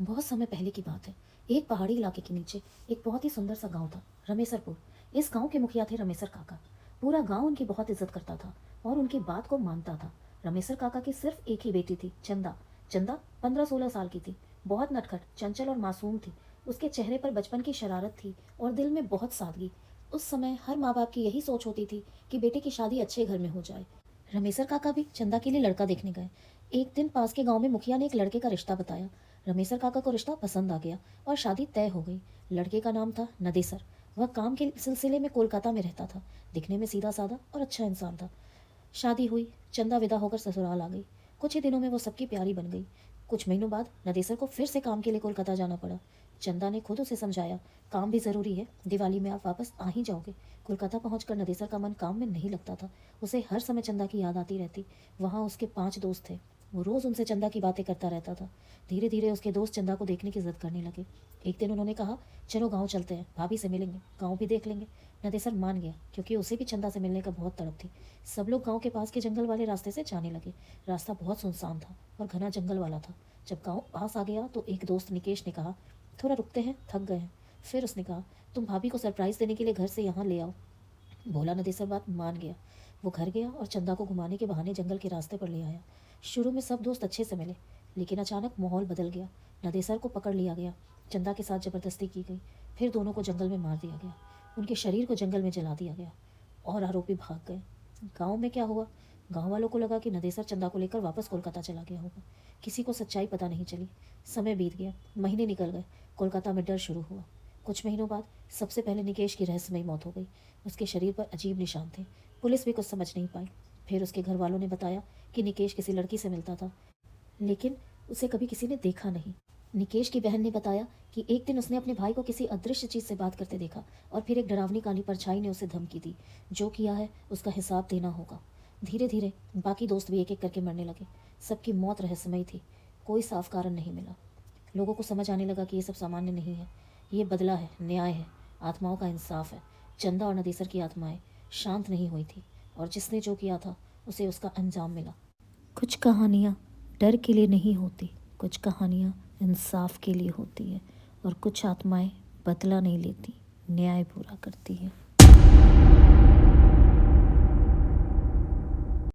बहुत समय पहले की बात है। एक पहाड़ी इलाके के नीचे एक बहुत ही सुंदर सा गांव था, रमेसरपुर। इस गांव के मुखिया थे रमेसर काका। पूरा गांव उनकी बहुत इज्जत करता था और उनकी बात को मानता था। रमेसर काका की सिर्फ एक ही बेटी थी, चंदा। चंदा 15-16 साल की थी। बहुत नटखट, चंचल और मासूम थी। उसके चेहरे पर बचपन की शरारत थी और दिल में बहुत सादगी। उस समय हर माँ बाप की यही सोच होती थी कि बेटे की शादी अच्छे घर में हो जाए। रमेसर काका भी चंदा के लिए लड़का देखने गए। एक दिन पास के गांव में मुखिया ने एक लड़के का रिश्ता बताया। रमेसर काका को रिश्ता पसंद आ गया और शादी तय हो गई। लड़के का नाम था नदेसर। वह काम के सिलसिले में कोलकाता में रहता था। दिखने में सीधा साधा और अच्छा इंसान था। शादी हुई। चंदा विदा होकर ससुराल आ गई। कुछ ही दिनों में वो सबकी प्यारी बन गई। कुछ महीनों बाद नदेसर को फिर से काम के लिए कोलकाता जाना पड़ा। चंदा ने खुद उसे समझाया, काम भी ज़रूरी है, दिवाली में आप वापस आ ही जाओगे। कोलकाता पहुंचकर नदेसर का मन काम में नहीं लगता था। उसे हर समय चंदा की याद आती रहती। वहाँ उसके 5 दोस्त थे। वो रोज़ उनसे चंदा की बातें करता रहता था। धीरे धीरे उसके दोस्त चंदा को देखने की जिद करने लगे। एक दिन उन्होंने कहा, चलो गाँव चलते हैं, भाभी से मिलेंगे, गाँव भी देख लेंगे। नदेसर मान गया क्योंकि उसे भी चंदा से मिलने का बहुत तड़प थी। सब लोग गांव के पास के जंगल वाले रास्ते से जाने लगे। रास्ता बहुत सुनसान था और घना जंगल वाला था। जब गांव पास आ गया तो एक दोस्त निकेश ने कहा, थोड़ा रुकते हैं, थक गए हैं। फिर उसने कहा, तुम भाभी को सरप्राइज़ देने के लिए घर से यहाँ ले आओ। भोला नदेसर बात मान गया। वो घर गया और चंदा को घुमाने के बहाने जंगल के रास्ते पर ले आया। शुरू में सब दोस्त अच्छे से मिले, लेकिन अचानक माहौल बदल गया। नदेसर को पकड़ लिया गया। चंदा के साथ जबरदस्ती की गई। फिर दोनों को जंगल में मार दिया गया। उनके शरीर को जंगल में जला दिया गया और आरोपी भाग गए। गांव में क्या हुआ? गांव वालों को लगा कि नदेसर चंदा को लेकर वापस कोलकाता चला गया होगा। किसी को सच्चाई पता नहीं चली। समय बीत गया, महीने निकल गए। कोलकाता में डर शुरू हुआ। कुछ महीनों बाद सबसे पहले निकेश की रहस्यमयी मौत हो गई। उसके शरीर पर अजीब निशान थे। पुलिस भी कुछ समझ नहीं पाई। फिर उसके घर वालों ने बताया कि निकेश किसी लड़की से मिलता था, लेकिन उसे कभी किसी ने देखा नहीं। निकेश की बहन ने बताया कि एक दिन उसने अपने भाई को किसी अदृश्य चीज़ से बात करते देखा और फिर एक डरावनी काली परछाई ने उसे धमकी दी, जो किया है उसका हिसाब देना होगा। धीरे धीरे बाकी दोस्त भी एक एक करके मरने लगे। सबकी मौत रहस्यमयी थी। कोई साफ कारण नहीं मिला। लोगों को समझ आने लगा कि ये सब सामान्य नहीं है। ये बदला है, न्याय है, आत्माओं का इंसाफ है। चंदा और नदेसर की आत्माएं शांत नहीं हुई थी और जिसने जो किया था उसे उसका अंजाम मिला। कुछ कहानियाँ डर के लिए नहीं होती, कुछ कहानियाँ इंसाफ के लिए होती है और कुछ आत्माएं बदला नहीं लेती, न्याय पूरा करती है।